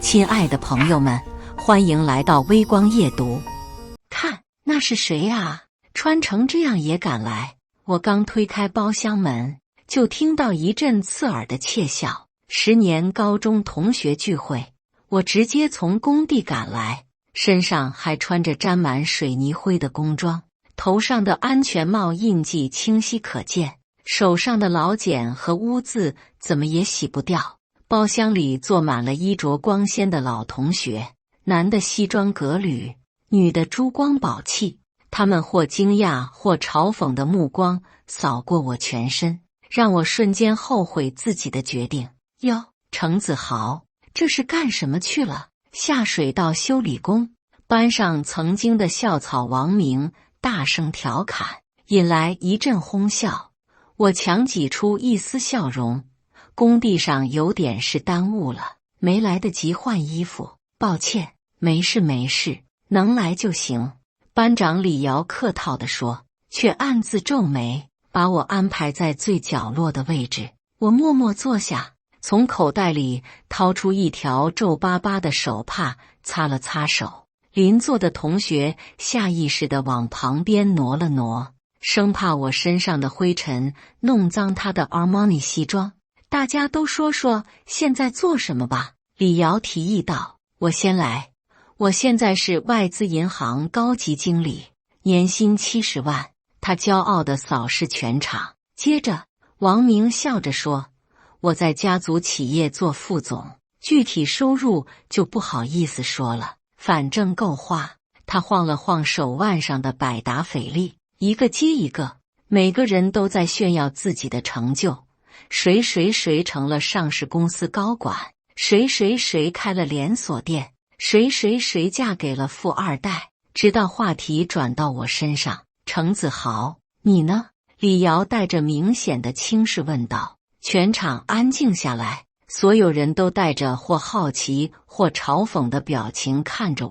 亲爱的朋友们，欢迎来到微光夜读。看，那是谁啊？穿成这样也敢来！我刚推开包厢门，就听到一阵刺耳的窃笑。10年高中同学聚会，我直接从工地赶来，身上还穿着沾满水泥灰的工装，头上的安全帽印记清晰可见，手上的老茧和污渍怎么也洗不掉。包厢里坐满了衣着光鲜的老同学，男的西装革履，女的珠光宝气。他们或惊讶或嘲讽的目光扫过我全身，让我瞬间后悔自己的决定。哟，程子豪，这是干什么去了？下水道修理工？班上曾经的校草王明大声调侃，引来一阵哄笑。我强挤出一丝笑容。工地上有点事耽误了，没来得及换衣服，抱歉。没事没事，能来就行。班长李瑶客套地说，却暗自皱眉，把我安排在最角落的位置。我默默坐下，从口袋里掏出一条皱巴巴的手帕，擦了擦手。邻座的同学下意识地往旁边挪了挪，生怕我身上的灰尘弄脏他的 Armani 西装。大家都说说现在做什么吧。李瑶提议道，我先来。我现在是外资银行高级经理，年薪70万。他骄傲地扫视全场。接着王明笑着说，我在家族企业做副总，具体收入就不好意思说了，反正够花。他晃了晃手腕上的百达翡丽，一个接一个，每个人都在炫耀自己的成就。谁成了上市公司高管，谁开了连锁店，谁嫁给了富二代，直到话题转到我身上。程子豪，你呢？李瑶带着明显的轻视问道。全场安静下来，所有人都带着或好奇或嘲讽的表情看着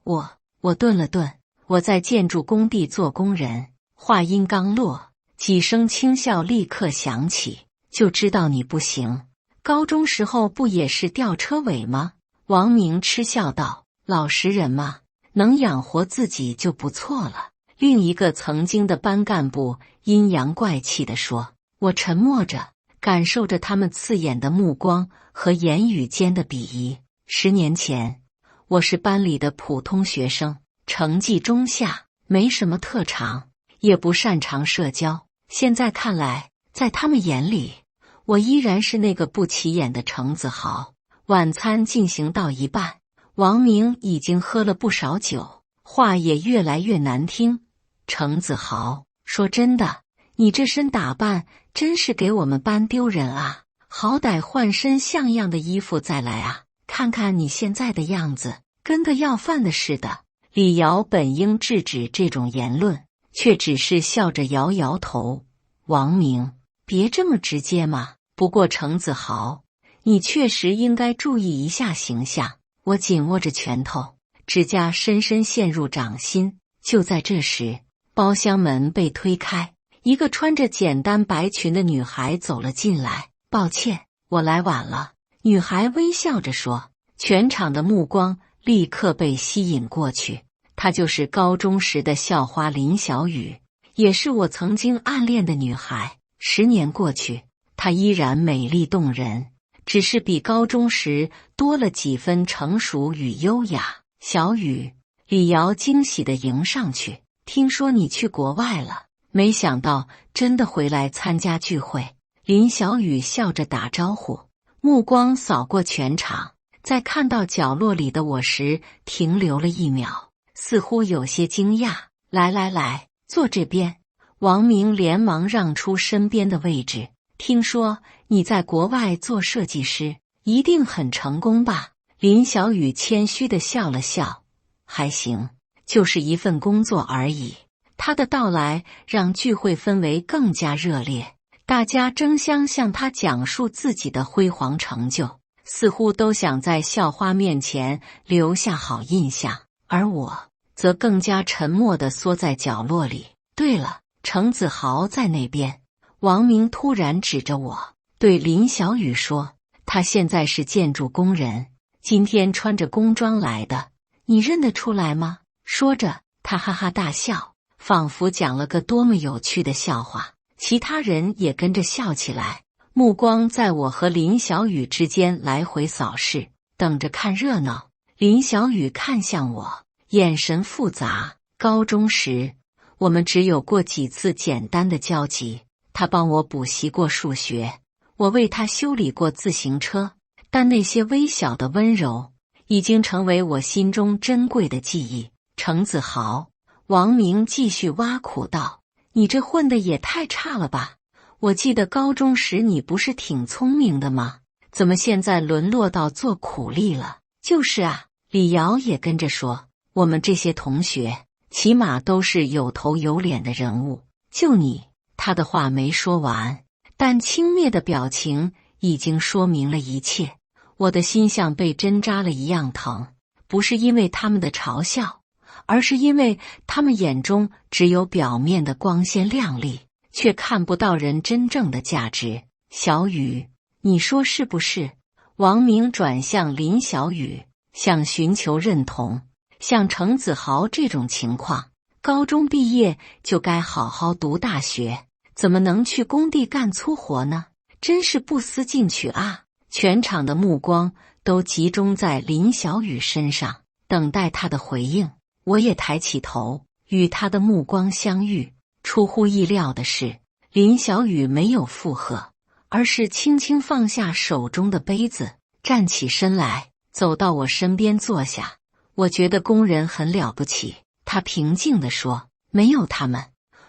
我。我顿了顿，我在建筑工地做工人。话音刚落，几声轻笑立刻响起。就知道你不行，高中时候不也是吊车尾吗？王明嗤笑道，老实人嘛，能养活自己就不错了。另一个曾经的班干部阴阳怪气地说。我沉默着，感受着他们刺眼的目光和言语间的鄙夷。10年前，我是班里的普通学生，成绩中下，没什么特长，也不擅长社交。现在看来，在他们眼里，我依然是那个不起眼的程子豪。晚餐进行到一半，王明已经喝了不少酒，话也越来越难听。程子豪，说真的，你这身打扮真是给我们班丢人啊！好歹换身像样的衣服再来啊！看看你现在的样子，跟个要饭的似的。李瑶本应制止这种言论，却只是笑着摇摇头。王明，别这么直接嘛。不过程子豪，你确实应该注意一下形象。我紧握着拳头，指甲深深陷入掌心。就在这时，包厢门被推开，一个穿着简单白裙的女孩走了进来。抱歉，我来晚了。女孩微笑着说。全场的目光立刻被吸引过去。她就是高中时的校花林小雨，也是我曾经暗恋的女孩。10年过去，她依然美丽动人，只是比高中时多了几分成熟与优雅。小雨，李瑶惊喜地迎上去，听说你去国外了，没想到真的回来参加聚会。林小雨笑着打招呼，目光扫过全场，在看到角落里的我时停留了1秒，似乎有些惊讶。来，坐这边。王明连忙让出身边的位置。听说你在国外做设计师，一定很成功吧？林小雨谦虚地笑了笑，还行，就是一份工作而已。他的到来让聚会氛围更加热烈，大家争相向他讲述自己的辉煌成就，似乎都想在校花面前留下好印象，而我则更加沉默地缩在角落里。对了，程子豪在那边。王明突然指着我，对林小雨说，他现在是建筑工人，今天穿着工装来的，你认得出来吗？”说着，他哈哈大笑，仿佛讲了个多么有趣的笑话。其他人也跟着笑起来，目光在我和林小雨之间来回扫视，等着看热闹。林小雨看向我，眼神复杂。高中时，我们只有过几次简单的交集。他帮我补习过数学，我为他修理过自行车，但那些微小的温柔已经成为我心中珍贵的记忆。程子豪，王明继续挖苦道：“你这混得也太差了吧？我记得高中时你不是挺聪明的吗？怎么现在沦落到做苦力了？”“就是啊。”李瑶也跟着说，“我们这些同学起码都是有头有脸的人物，就你……”他的话没说完，但轻蔑的表情已经说明了一切。我的心像被针扎了一样疼，不是因为他们的嘲笑，而是因为他们眼中只有表面的光鲜亮丽，却看不到人真正的价值。“小雨，你说是不是？”王明转向林小雨，想寻求认同。像程子豪这种情况，高中毕业就该好好读大学，怎么能去工地干粗活呢？真是不思进取啊！全场的目光都集中在林小雨身上，等待他的回应。我也抬起头，与他的目光相遇。出乎意料的是，林小雨没有附和，而是轻轻放下手中的杯子，站起身来，走到我身边坐下。“我觉得工人很了不起。”他平静地说，“没有他们，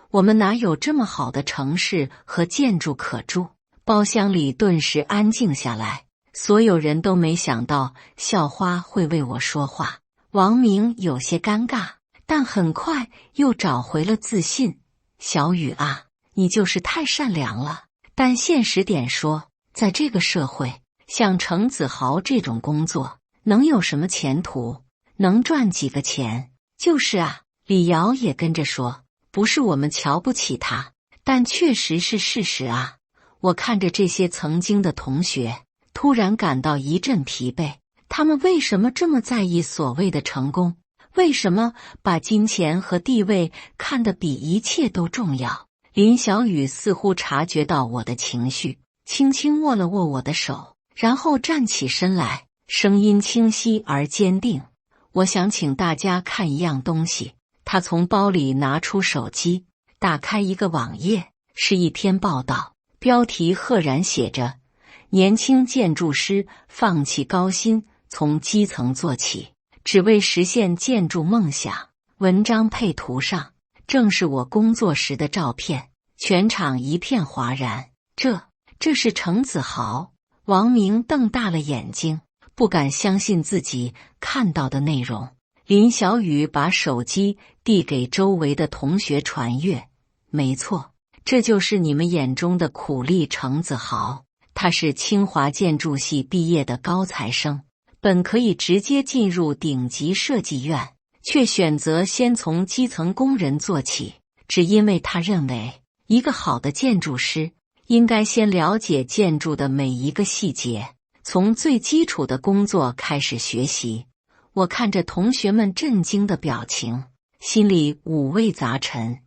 我们哪有这么好的城市和建筑可住？”包厢里顿时安静下来，所有人都没想到校花会为我说话。王明有些尴尬，但很快又找回了自信。“小雨啊，你就是太善良了。但现实点说，在这个社会，像程子豪这种工作，能有什么前途？能赚几个钱？”“就是啊。”李瑶也跟着说，“不是我们瞧不起他，但确实是事实啊。”我看着这些曾经的同学，突然感到一阵疲惫。他们为什么这么在意所谓的成功？为什么把金钱和地位看得比一切都重要？林小雨似乎察觉到我的情绪，轻轻握了握我的手，然后站起身来，声音清晰而坚定：“我想请大家看一样东西。”他从包里拿出手机，打开一个网页，是一篇报道，标题赫然写着：“年轻建筑师放弃高薪，从基层做起，只为实现建筑梦想。”文章配图上正是我工作时的照片，全场一片哗然。这是程子豪？王明瞪大了眼睛，不敢相信自己看到的内容。林小雨把手机递给周围的同学传阅：“没错，这就是你们眼中的苦力程子豪。他是清华建筑系毕业的高材生，本可以直接进入顶级设计院，却选择先从基层工人做起，只因为他认为一个好的建筑师应该先了解建筑的每一个细节，从最基础的工作开始学习。”我看着同学们震惊的表情，心里五味杂陈。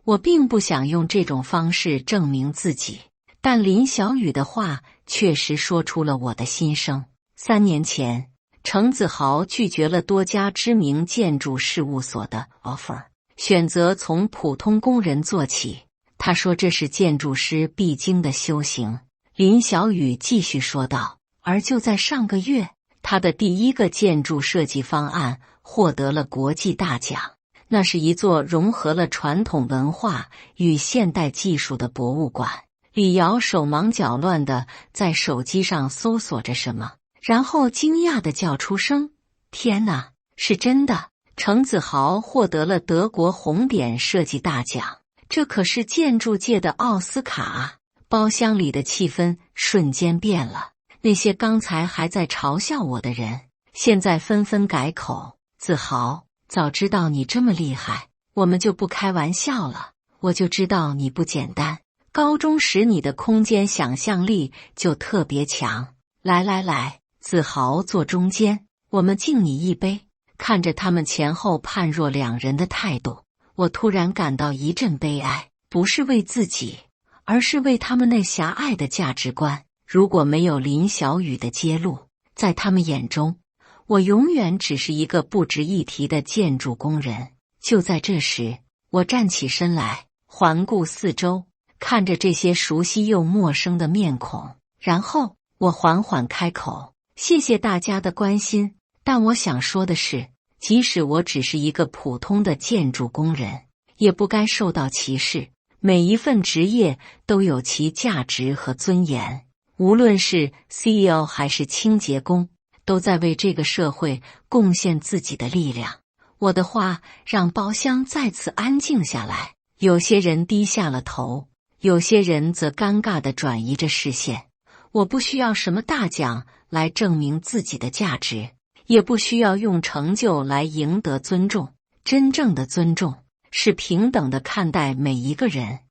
我并不想用这种方式证明自己，但林小雨的话确实说出了我的心声。3年前，程子豪拒绝了多家知名建筑事务所的 offer， 选择从普通工人做起。他说这是建筑师必经的修行。林小雨继续说道，而就在上个月，他的第一个建筑设计方案获得了国际大奖，那是一座融合了传统文化与现代技术的博物馆。李瑶手忙脚乱地在手机上搜索着什么，然后惊讶地叫出声：“天哪，是真的！程子豪获得了德国红点设计大奖，这可是建筑界的奥斯卡啊！”包厢里的气氛瞬间变了。那些刚才还在嘲笑我的人，现在纷纷改口：“子豪，早知道你这么厉害，我们就不开玩笑了。我就知道你不简单，高中时你的空间想象力就特别强。来来来，子豪坐中间，我们敬你一杯。看着他们前后判若两人的态度，我突然感到一阵悲哀，不是为自己，而是为他们那狭隘的价值观。如果没有林小雨的揭露，在他们眼中，我永远只是一个不值一提的建筑工人。就在这时，我站起身来，环顾四周，看着这些熟悉又陌生的面孔，然后我缓缓开口：谢谢大家的关心，但我想说的是，即使我只是一个普通的建筑工人，也不该受到歧视。每一份职业都有其价值和尊严，无论是 CEO 还是清洁工，都在为这个社会贡献自己的力量。我的话让包厢再次安静下来，有些人低下了头，有些人则尴尬地转移着视线。我不需要什么大奖来证明自己的价值，也不需要用成就来赢得尊重。真正的尊重是平等地看待每一个人，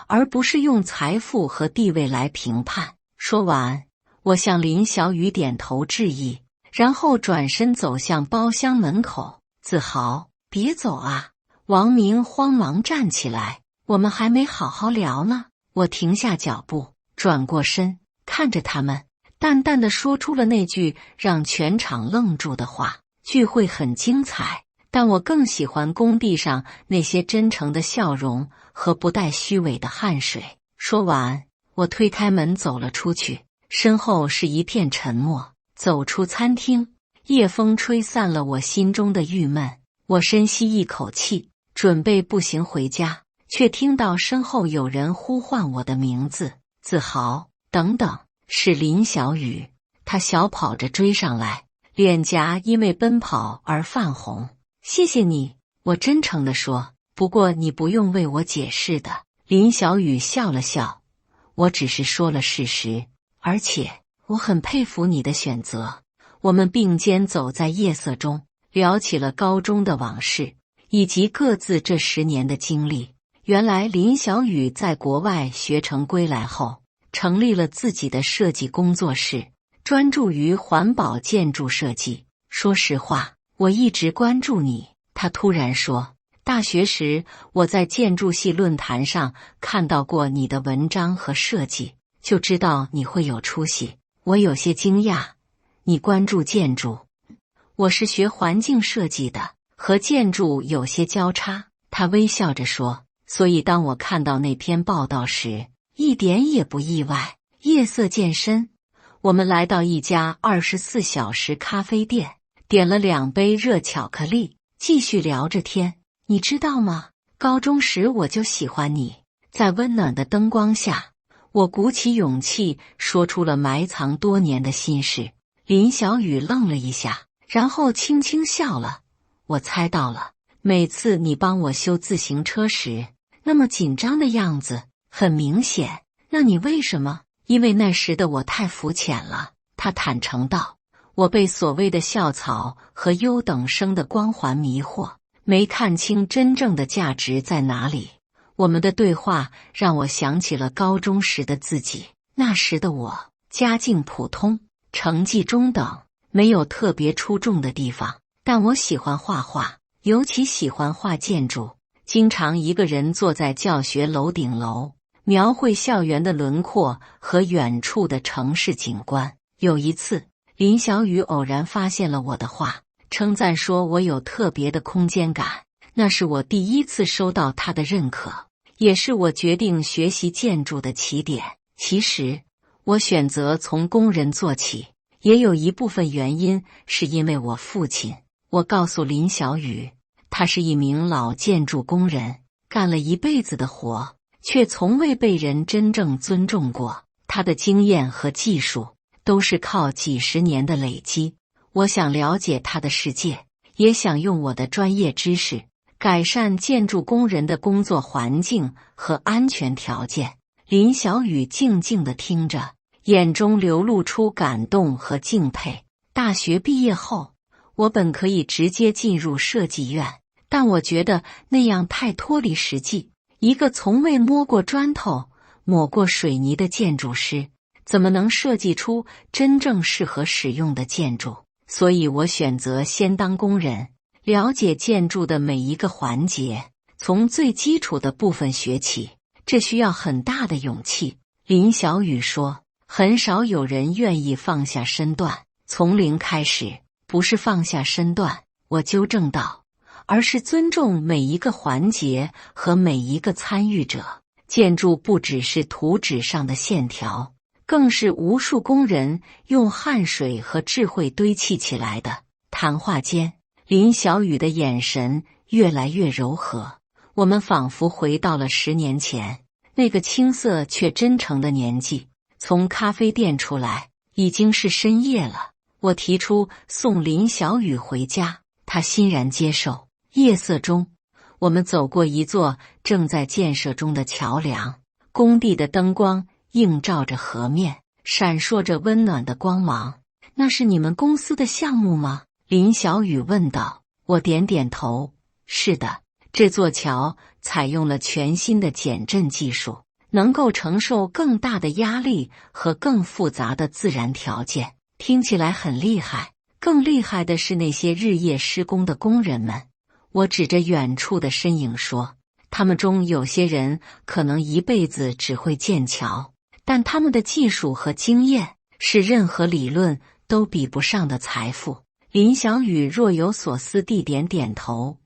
而不是用财富和地位来评判。说完，我向林小雨点头致意，然后转身走向包厢门口。子豪，别走啊！王明慌忙站起来，我们还没好好聊呢。我停下脚步，转过身，看着他们，淡淡的说出了那句让全场愣住的话：聚会很精彩，但我更喜欢工地上那些真诚的笑容和不带虚伪的汗水。说完，我推开门走了出去，身后是一片沉默。走出餐厅，夜风吹散了我心中的郁闷。我深吸一口气，准备步行回家，却听到身后有人呼唤我的名字：子豪，等等！是林小雨。她小跑着追上来，脸颊因为奔跑而泛红。谢谢你，我真诚地说，不过你不用为我解释的。林小雨笑了笑，我只是说了事实，而且我很佩服你的选择。我们并肩走在夜色中，聊起了高中的往事，以及各自这10年的经历。原来林小雨在国外学成归来后，成立了自己的设计工作室，专注于环保建筑设计。说实话，我一直关注你。他突然说，大学时我在建筑系论坛上看到过你的文章和设计，就知道你会有出息。我有些惊讶，你关注建筑？我是学环境设计的，和建筑有些交叉。他微笑着说，所以当我看到那篇报道时，一点也不意外。夜色渐深，我们来到一家24小时咖啡店，点了2杯热巧克力，继续聊着天。你知道吗？高中时我就喜欢你。在温暖的灯光下，我鼓起勇气说出了埋藏多年的心事。林小雨愣了一下，然后轻轻笑了。我猜到了，每次你帮我修自行车时，那么紧张的样子，很明显。那你为什么？因为那时的我太肤浅了，他坦诚道。我被所谓的校草和优等生的光环迷惑，没看清真正的价值在哪里。我们的对话让我想起了高中时的自己。那时的我家境普通，成绩中等，没有特别出众的地方，但我喜欢画画，尤其喜欢画建筑，经常一个人坐在教学楼顶楼，描绘校园的轮廓和远处的城市景观。有一次，林小雨偶然发现了我的画，称赞说我有特别的空间感。那是我第一次收到他的认可，也是我决定学习建筑的起点。其实，我选择从工人做起，也有一部分原因是因为我父亲。我告诉林小雨，他是一名老建筑工人，干了一辈子的活，却从未被人真正尊重过。他的经验和技术都是靠几十年的累积。我想了解他的世界，也想用我的专业知识改善建筑工人的工作环境和安全条件。林小雨静静地听着，眼中流露出感动和敬佩。大学毕业后，我本可以直接进入设计院，但我觉得那样太脱离实际。一个从未摸过砖头、抹过水泥的建筑师，怎么能设计出真正适合使用的建筑？所以我选择先当工人，了解建筑的每一个环节，从最基础的部分学起。这需要很大的勇气。林小雨说，很少有人愿意放下身段，从零开始，不是放下身段，我纠正道，而是尊重每一个环节和每一个参与者。建筑不只是图纸上的线条，更是无数工人用汗水和智慧堆砌起来的。谈话间，林小雨的眼神越来越柔和，我们仿佛回到了10年前，那个青涩却真诚的年纪。从咖啡店出来，已经是深夜了。我提出送林小雨回家，她欣然接受。夜色中，我们走过一座正在建设中的桥梁，工地的灯光映照着河面，闪烁着温暖的光芒。那是你们公司的项目吗？林小雨问道。我点点头，是的，这座桥采用了全新的减震技术，能够承受更大的压力和更复杂的自然条件。听起来很厉害，更厉害的是那些日夜施工的工人们。我指着远处的身影说，他们中有些人可能一辈子只会建桥，但他们的技术和经验是任何理论都比不上的财富。林小雨若有所思地点点头。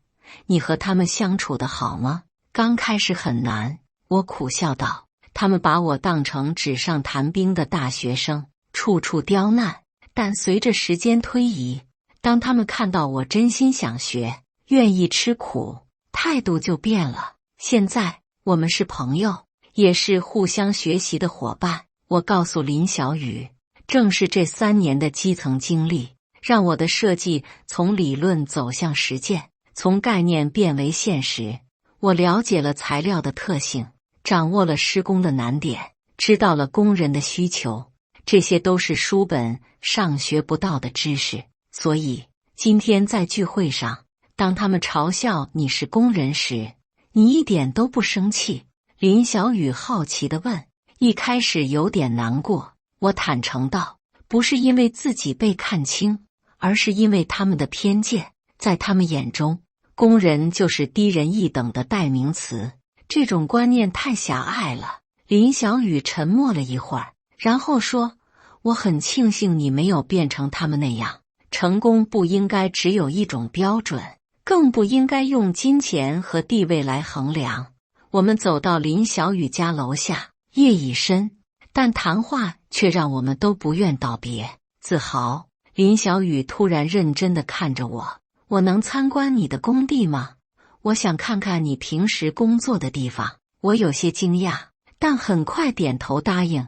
你和他们相处得好吗？刚开始很难，我苦笑道，他们把我当成纸上谈兵的大学生，处处刁难。但随着时间推移，当他们看到我真心想学，愿意吃苦，态度就变了。现在我们是朋友，也是互相学习的伙伴。我告诉林小雨，正是这3年的基层经历，让我的设计从理论走向实践，从概念变为现实。我了解了材料的特性，掌握了施工的难点，知道了工人的需求，这些都是书本上学不到的知识。所以今天在聚会上，当他们嘲笑你是工人时，你一点都不生气。林小雨好奇地问。一开始有点难过，我坦诚道，不是因为自己被看轻，而是因为他们的偏见。在他们眼中，工人就是低人一等的代名词，这种观念太狭隘了。林小雨沉默了一会儿，然后说，我很庆幸你没有变成他们那样。成功不应该只有一种标准，更不应该用金钱和地位来衡量。我们走到林小雨家楼下，夜已深，但谈话却让我们都不愿道别。自豪，林小雨突然认真地看着我，我能参观你的工地吗？我想看看你平时工作的地方。我有些惊讶，但很快点头答应，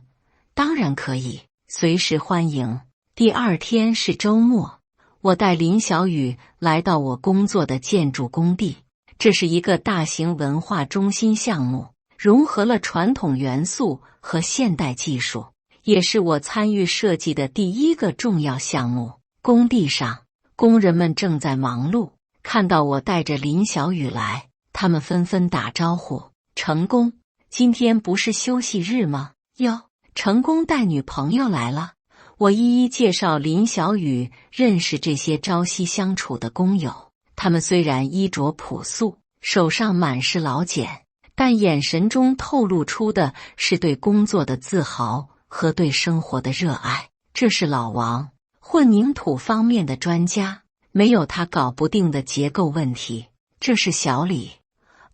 当然可以，随时欢迎。第2天是周末，我带林小雨来到我工作的建筑工地。这是一个大型文化中心项目，融合了传统元素和现代技术，也是我参与设计的第1个重要项目。工地上，工人们正在忙碌，看到我带着林小雨来，他们纷纷打招呼。成功，今天不是休息日吗？哟，成功带女朋友来了。我一一介绍林小雨认识这些朝夕相处的工友，他们虽然衣着朴素，手上满是老茧，但眼神中透露出的是对工作的自豪和对生活的热爱。这是老王，混凝土方面的专家，没有他搞不定的结构问题。这是小李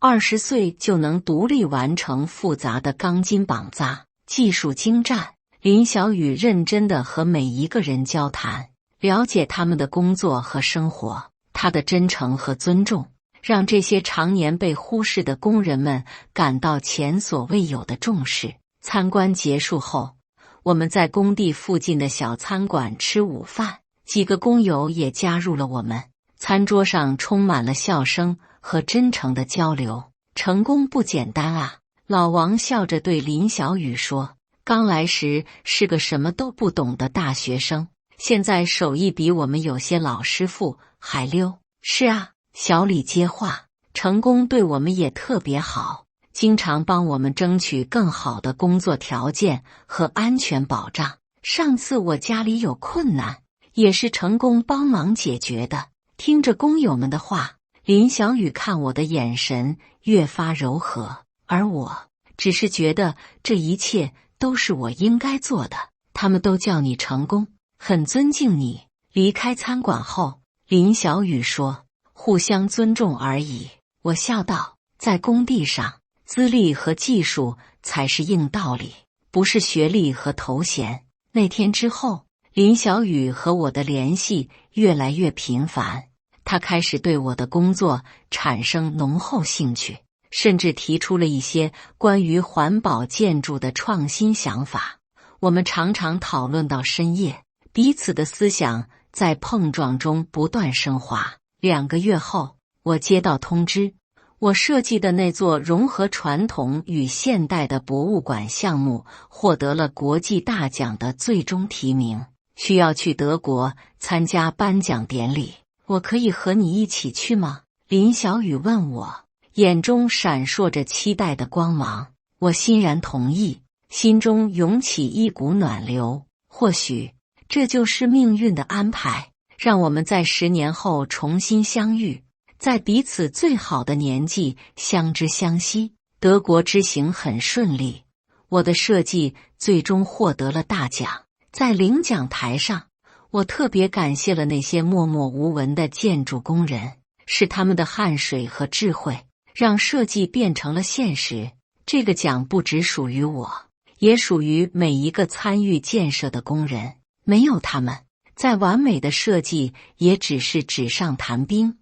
，20岁就能独立完成复杂的钢筋绑扎，技术精湛。林小雨认真地和每一个人交谈，了解他们的工作和生活。他的真诚和尊重，让这些常年被忽视的工人们感到前所未有的重视。参观结束后，我们在工地附近的小餐馆吃午饭，几个工友也加入了我们。餐桌上充满了笑声和真诚的交流。成功不简单啊，老王笑着对林小雨说，刚来时是个什么都不懂的大学生，现在手艺比我们有些老师傅还溜。是啊，小李接话，成功对我们也特别好，经常帮我们争取更好的工作条件和安全保障。上次我家里有困难，也是成功帮忙解决的。听着工友们的话，林小雨看我的眼神越发柔和，而我只是觉得这一切都是我应该做的。他们都叫你成功，很尊敬你。离开餐馆后，林小雨说：“互相尊重而已。”我笑道：“在工地上，资历和技术才是硬道理，不是学历和头衔。”那天之后，林小雨和我的联系越来越频繁，他开始对我的工作产生浓厚兴趣，甚至提出了一些关于环保建筑的创新想法。我们常常讨论到深夜，彼此的思想在碰撞中不断升华。2个月后，我接到通知，我设计的那座融合传统与现代的博物馆项目获得了国际大奖的最终提名，需要去德国参加颁奖典礼。我可以和你一起去吗？林小雨问我，眼中闪烁着期待的光芒。我欣然同意，心中涌起一股暖流。或许这就是命运的安排，让我们在10年后重新相遇，在彼此最好的年纪相知相惜。德国之行很顺利，我的设计最终获得了大奖。在领奖台上，我特别感谢了那些默默无闻的建筑工人，是他们的汗水和智慧，让设计变成了现实。这个奖不只属于我，也属于每一个参与建设的工人。没有他们，再完美的设计也只是纸上谈兵。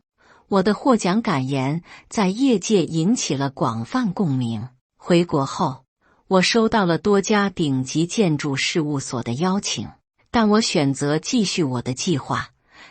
我的获奖感言在业界引起了广泛共鸣。回国后，我收到了多家顶级建筑事务所的邀请，但我选择继续我的计划，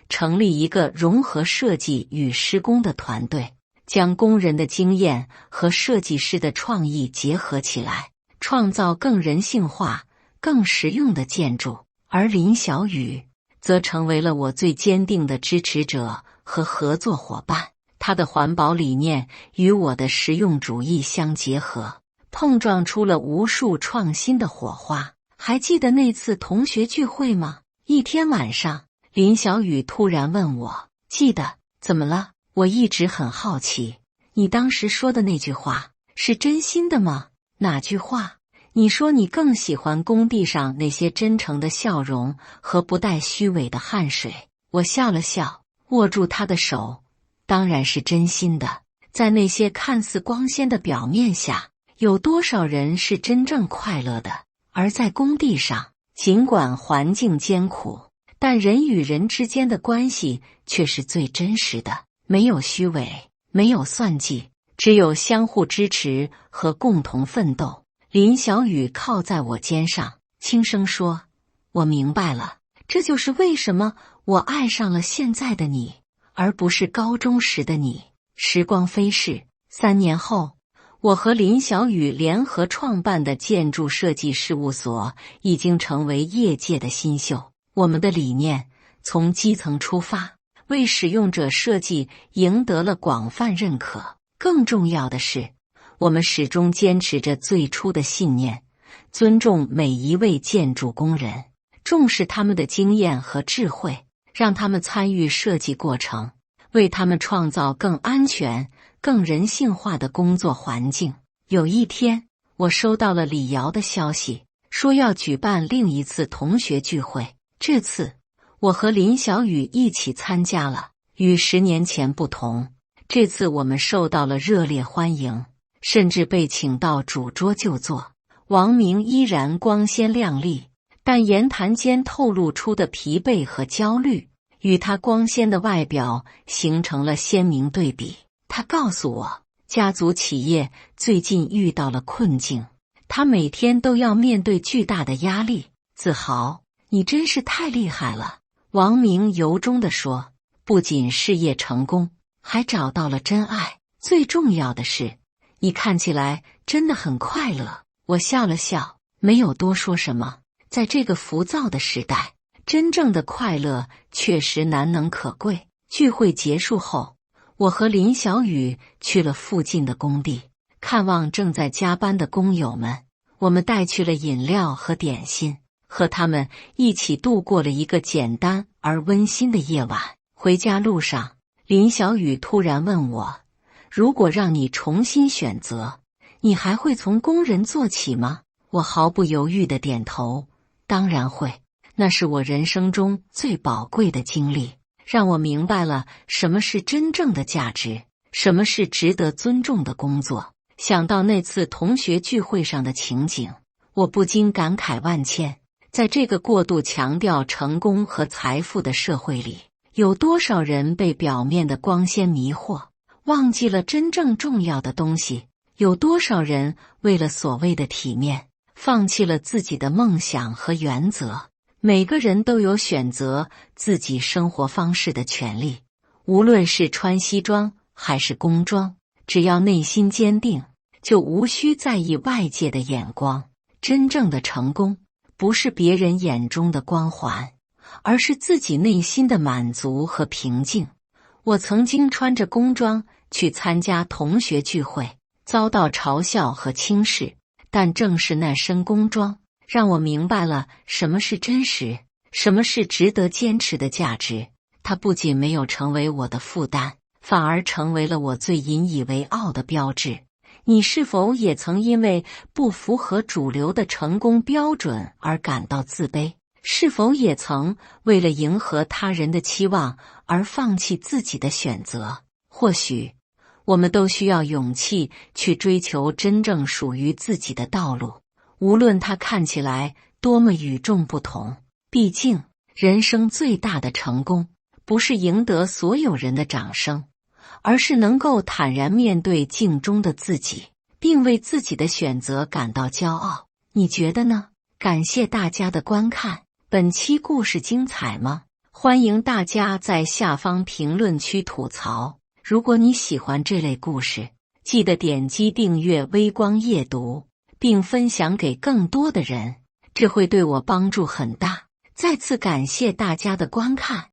成立一个融合设计与施工的团队，将工人的经验和设计师的创意结合起来，创造更人性化、更实用的建筑。而林小雨则成为了我最坚定的支持者和合作伙伴。他的环保理念与我的实用主义相结合，碰撞出了无数创新的火花。还记得那次同学聚会吗？一天晚上，林小雨突然问我：“记得？怎么了？”我一直很好奇，你当时说的那句话是真心的吗？哪句话？你说你更喜欢工地上那些真诚的笑容和不带虚伪的汗水。我笑了笑，握住他的手，当然是真心的。在那些看似光鲜的表面下，有多少人是真正快乐的？而在工地上，尽管环境艰苦，但人与人之间的关系却是最真实的，没有虚伪，没有算计，只有相互支持和共同奋斗。林小雨靠在我肩上，轻声说：“我明白了，这就是为什么我爱上了现在的你，而不是高中时的你。”时光飞逝，3年后，我和林小雨联合创办的建筑设计事务所已经成为业界的新秀。我们的理念从基层出发，为使用者设计赢得了广泛认可。更重要的是，我们始终坚持着最初的信念，尊重每一位建筑工人，重视他们的经验和智慧，让他们参与设计过程，为他们创造更安全、更人性化的工作环境。有一天，我收到了李瑶的消息，说要举办另一次同学聚会。这次，我和林小雨一起参加了。与10年前不同，这次我们受到了热烈欢迎，甚至被请到主桌就坐。王明依然光鲜亮丽，但言谈间透露出的疲惫和焦虑，与他光鲜的外表形成了鲜明对比。他告诉我，家族企业最近遇到了困境，他每天都要面对巨大的压力。子豪，你真是太厉害了。王明由衷地说，不仅事业成功，还找到了真爱。最重要的是，你看起来真的很快乐。我笑了笑，没有多说什么。在这个浮躁的时代，真正的快乐确实难能可贵。聚会结束后，我和林小雨去了附近的工地，看望正在加班的工友们，我们带去了饮料和点心，和他们一起度过了一个简单而温馨的夜晚。回家路上，林小雨突然问我，如果让你重新选择，你还会从工人做起吗？我毫不犹豫地点头，当然会。那是我人生中最宝贵的经历，让我明白了什么是真正的价值，什么是值得尊重的工作。想到那次同学聚会上的情景，我不禁感慨万千。在这个过度强调成功和财富的社会里，有多少人被表面的光鲜迷惑，忘记了真正重要的东西？有多少人为了所谓的体面，放弃了自己的梦想和原则？每个人都有选择自己生活方式的权利，无论是穿西装还是工装，只要内心坚定，就无需在意外界的眼光。真正的成功，不是别人眼中的光环，而是自己内心的满足和平静。我曾经穿着工装去参加同学聚会，遭到嘲笑和轻视，但正是那身工装，让我明白了什么是真实，什么是值得坚持的价值。它不仅没有成为我的负担，反而成为了我最引以为傲的标志。你是否也曾因为不符合主流的成功标准而感到自卑？是否也曾为了迎合他人的期望而放弃自己的选择？或许我们都需要勇气去追求真正属于自己的道路，无论它看起来多么与众不同。毕竟，人生最大的成功，不是赢得所有人的掌声，而是能够坦然面对镜中的自己，并为自己的选择感到骄傲。你觉得呢？感谢大家的观看，本期故事精彩吗？欢迎大家在下方评论区吐槽。如果你喜欢这类故事，记得点击订阅微光夜读，并分享给更多的人，这会对我帮助很大。再次感谢大家的观看。